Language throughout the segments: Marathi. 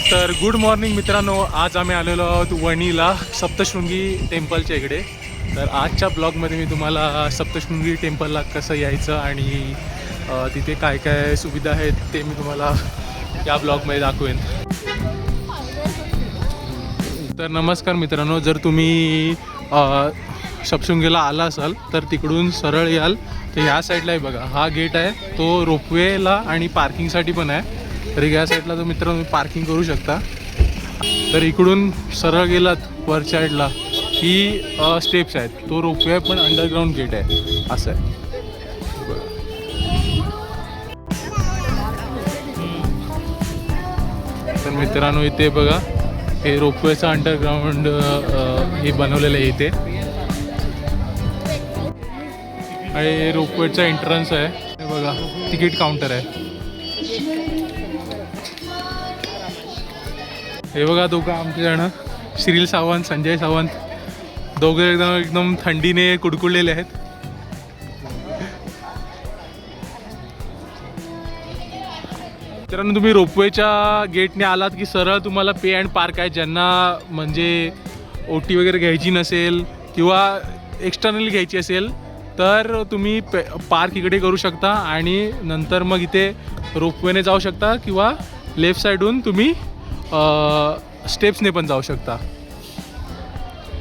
तर गुड मॉर्निंग मित्रांनो, आज आम्ही आलेलो आहोत वणीला सप्तशृंगी टेम्पलच्या इकडे. तर आजच्या ब्लॉगमध्ये मी तुम्हाला सप्तशृंगी टेम्पलला कसं यायचं आणि तिथे काय काय सुविधा आहेत ते मी तुम्हाला या ब्लॉगमध्ये दाखवेन. तर नमस्कार मित्रांनो, जर तुम्ही सप्तशृंगीला आला असाल तर तिकडून सरळ याल तर ह्या साईडला आहे बघा, हा गेट आहे तो रोपवेला आणि पार्किंगसाठी पण आहे. तर या साईडला तर मित्रांनो तुम्ही पार्किंग करू शकता. तर इकडून सरळ गेलात वर साईडला ही स्टेप्स आहेत, तो रोपवे पण अंडरग्राऊंड गेट आहे असं आहे. तर मित्रांनो इथे बघा, हे रोपवेचं अंडरग्राऊंड हे बनवलेलं आहे इथे आणि रोपवेचा एंट्रन्स आहे. हे बघा तिकीट काउंटर आहे. हे बघा दोघं आमचे जण श्रील सावंत, संजय सावंत, दोघे एकदम थंडीने कुडकुडलेले आहेत. मित्रांनो तुम्ही रोपवेच्या गेटने आलात की सरळ तुम्हाला पे अँड पार्क आहे. ज्यांना म्हणजे ओटी वगैरे घ्यायची नसेल किंवा एक्स्टर्नली घ्यायची असेल तर तुम्ही पार्क इकडे करू शकता आणि नंतर मग इथे रोपवेने जाऊ शकता किंवा लेफ्ट साईडहून तुम्ही स्टेप्सने पण जाऊ शकता.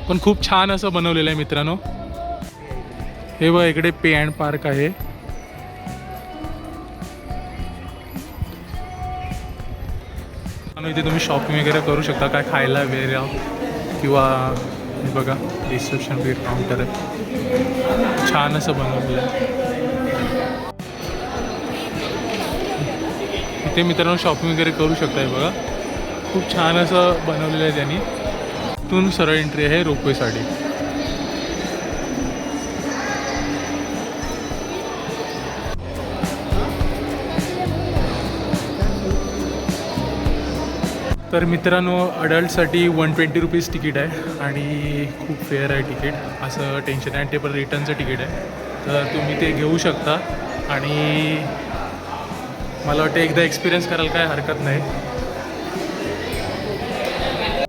पण खूप छान असं बनवलेलं आहे मित्रांनो. हे बघा इकडे पे अँड पार्क आहे. इथे तुम्ही शॉपिंग वगैरे करू शकता, काय खायला वगैरे किंवा हे बघा रिसेप्शन वगैरे काउंटर आहे, छान असं बनवलेलं आहे. इथे मित्रांनो शॉपिंग वगैरे करू शकता. हे बघा खूप छान असं बनवलेलं आहे त्यांनी. इथून सरळ एंट्री आहे रोपवेसाठी. तर मित्रांनो अडल्टसाठी 120 रुपीज तिकीट आहे आणि खूप फेअर आहे तिकीट, असं टेन्शन आहे. आणि ते पण रिटर्नचं तिकीट आहे, तर तुम्ही ते घेऊ शकता आणि मला वाटतं एकदा एक्सपिरियन्स करायला काय हरकत नाही.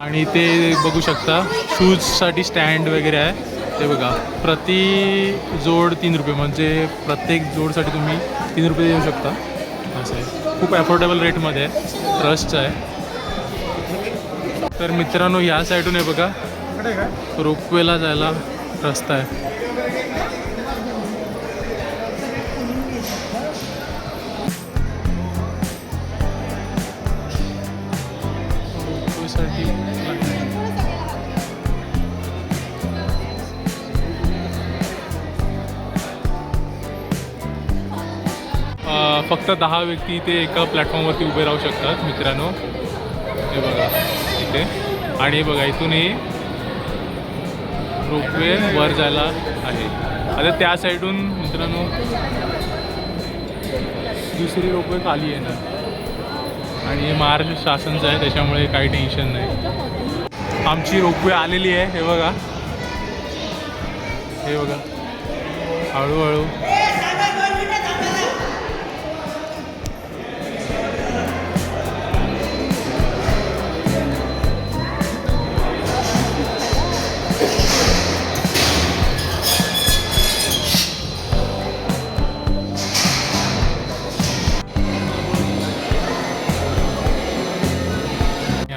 आणि ते बघू शकता शूजसाठी स्टँड वगैरे आहे. ते बघा प्रति जोड 3 रुपये, म्हणजे प्रत्येक जोडसाठी तुम्ही 3 रुपये देऊ शकता असं आहे. खूप ॲफोर्डेबल रेटमध्ये आहे, ट्रस्टचं आहे. तर मित्रांनो ह्या साईडून आहे बघा रोपवेला जायला रस्ता आहे. रोपवेसाठी फक्त 10 व्यक्ती इथे एका प्लॅटफॉर्मवरती उभे राहू शकतात मित्रांनो. हे बघा इथे, आणि बघा इथून हे रोपवे वर जायला आहे. आता त्या साईडून मित्रांनो दुसरी रोपवे खाली येणार आणि महाराष्ट्र शासनचं आहे त्याच्यामुळे काही टेन्शन नाही. आमची रोपवे आलेली आहे. हे बघा, हे बघा हळूहळू.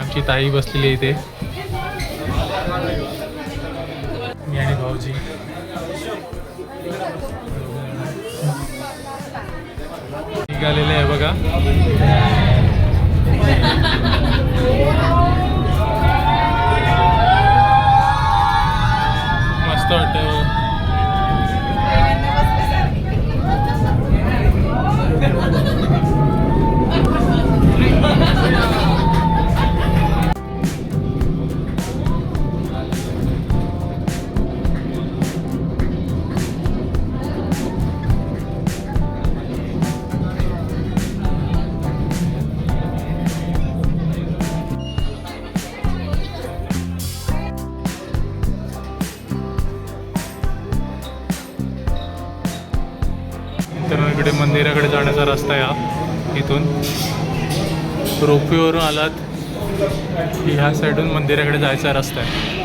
आमची ताई बसलेली इथे, मी आणि भाऊजी. निघालेले आहे बघा. मस्त वाटतं. तर इकडे मंदिराकडे जाण्याचा रस्ता आहे हा. इथून रोपवेवरून आलात ह्या साईडून मंदिराकडे जायचा रस्ता आहे.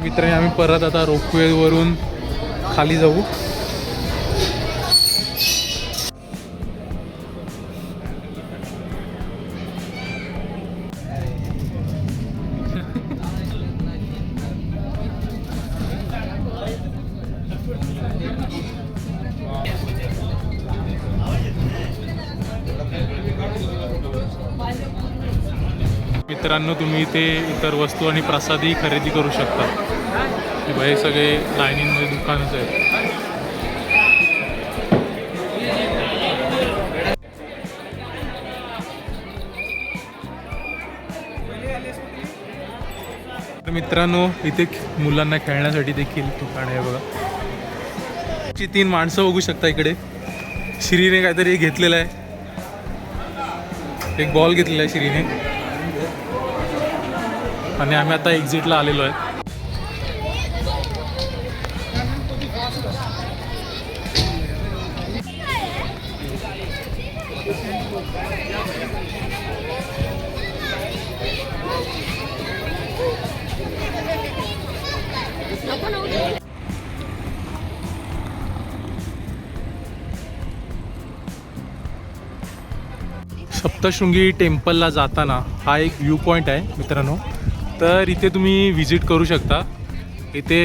मित्रांनो आम्ही परत आता रोपवे वरून खाली जाऊ. मित्रांनो तुम्ही इथे इतर वस्तू आणि प्रसादही खरेदी करू शकता. हे सगळे लाईनीमध्ये दुकानच आहेत. तर मित्रांनो इथे मुलांना खेळण्यासाठी देखील दुकान आहे बघा. 3 माणसं बघू शकता इकडे. श्रीने काहीतरी घेतलेलं आहे. एक बॉल घेतलेला आहे श्रीने. आणि आम्ही आता एक्झिटला आलेलो आहे. सप्तशृंगी टेम्पलला जाताना हा एक व्ह्यू पॉईंट आहे मित्रांनो. तर इथे तुम्ही व्हिजिट करू शकता. इथे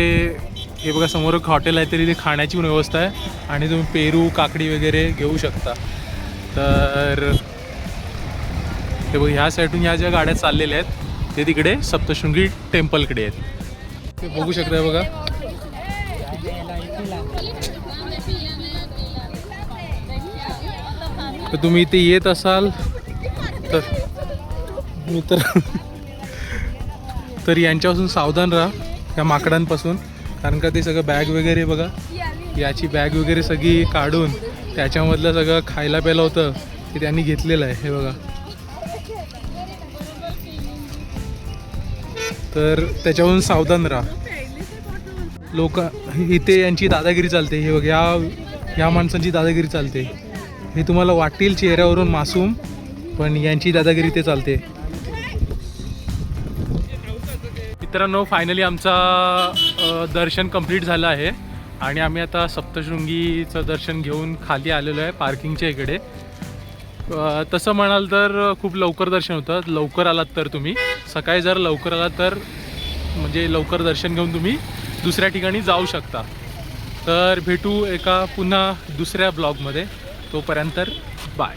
हे बघा समोर एक हॉटेल आहे. तर इथे खाण्याची पण व्यवस्था आहे आणि तुम्ही पेरू काकडी वगैरे घेऊ शकता. तर हे बघा ह्या साईडून ह्या ज्या गाड्या चाललेल्या आहेत ते तिकडे सप्तशृंगी टेम्पलकडे आहेत. ते बघू शकता बघा. तर तुम्ही इथे येत असाल तर यांच्यापासून सावधान राहा या माकडांपासून. कारण का ते सगळं बॅग वगैरे बघा. याची बॅग वगैरे सगळी काढून त्याच्यामधलं सगळं खायला प्यायला होतं ते त्यांनी घेतलेलं आहे. हे बघा. तर त्याच्यापासून सावधान राहा. लोक इथे यांची दादागिरी चालते. हे बघा या माणसांची दादागिरी चालते. हे तुम्हाला वाटेल चेहऱ्यावरून मासूम पण यांची दादागिरी ते चालते. मित्रांनो फायनली आमचा दर्शन कंप्लीट झालं आहे आणि आम्ही आता सप्तशृंगीचं दर्शन घेऊन खाली आलेलो आहे पार्किंगच्या इकडे. तसं म्हणाल तर खूप लवकर दर्शन होतं. लवकर आलात तर तुम्ही सकाळी जर लवकर आलात तर म्हणजे लवकर दर्शन घेऊन तुम्ही दुसऱ्या ठिकाणी जाऊ शकता. तर भेटू एका पुन्हा दुसऱ्या ब्लॉगमध्ये. तोपर्यंत बाय.